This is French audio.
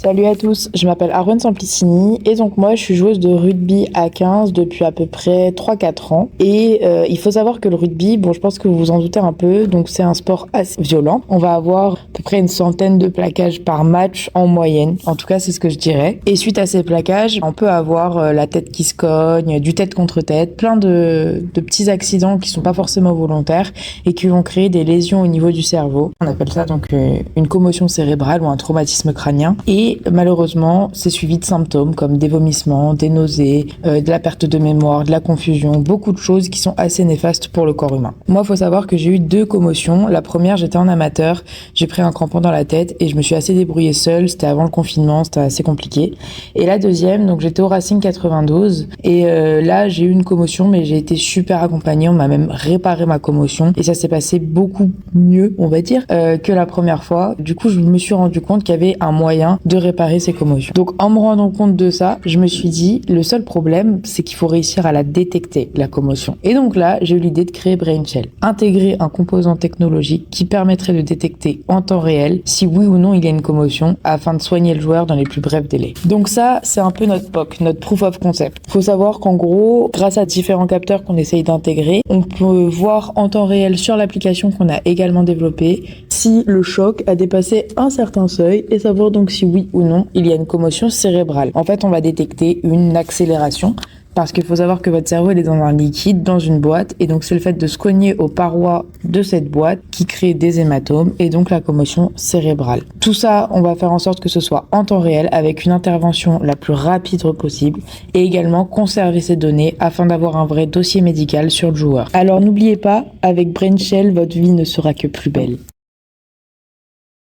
Salut à tous, je m'appelle Arwen Samplicini et donc moi je suis joueuse de rugby à 15 depuis à peu près 3-4 ans et il faut savoir que le rugby, bon je pense que vous vous en doutez un peu, donc c'est un sport assez violent. On va avoir à peu près une centaine de plaquages par match en moyenne, en tout cas c'est ce que je dirais. Et suite à ces plaquages, on peut avoir la tête qui se cogne, du tête contre tête, plein de petits accidents qui sont pas forcément volontaires et qui vont créer des lésions au niveau du cerveau. On appelle ça donc une commotion cérébrale ou un traumatisme crânien. Et malheureusement, c'est suivi de symptômes comme des vomissements, des nausées, de la perte de mémoire, de la confusion, beaucoup de choses qui sont assez néfastes pour le corps humain. Moi, il faut savoir que j'ai eu 2 commotions. La première, j'étais en amateur, j'ai pris un crampon dans la tête et je me suis assez débrouillée seule. C'était avant le confinement, c'était assez compliqué. Et la deuxième, donc j'étais au Racing 92 et là, j'ai eu une commotion, mais j'ai été super accompagnée. On m'a même réparé ma commotion et ça s'est passé beaucoup mieux, on va dire, que la première fois. Du coup, je me suis rendu compte qu'il y avait un moyen de réparer ces commotions. Donc en me rendant compte de ça, je me suis dit, le seul problème, c'est qu'il faut réussir à la détecter, la commotion. Et donc là, j'ai eu l'idée de créer BrainShell. Intégrer un composant technologique qui permettrait de détecter en temps réel si oui ou non il y a une commotion afin de soigner le joueur dans les plus brefs délais. Donc ça, c'est un peu notre POC, notre proof of concept. Faut savoir qu'en gros, grâce à différents capteurs qu'on essaye d'intégrer, on peut voir en temps réel sur l'application qu'on a également développée si le choc a dépassé un certain seuil et savoir donc si oui ou non il y a une commotion cérébrale. En fait, on va détecter une accélération parce qu'il faut savoir que votre cerveau il est dans un liquide, dans une boîte, et donc c'est le fait de se cogner aux parois de cette boîte qui crée des hématomes et donc la commotion cérébrale. Tout ça, on va faire en sorte que ce soit en temps réel avec une intervention la plus rapide possible et également conserver ces données afin d'avoir un vrai dossier médical sur le joueur. Alors n'oubliez pas, avec BrainShell, votre vie ne sera que plus belle.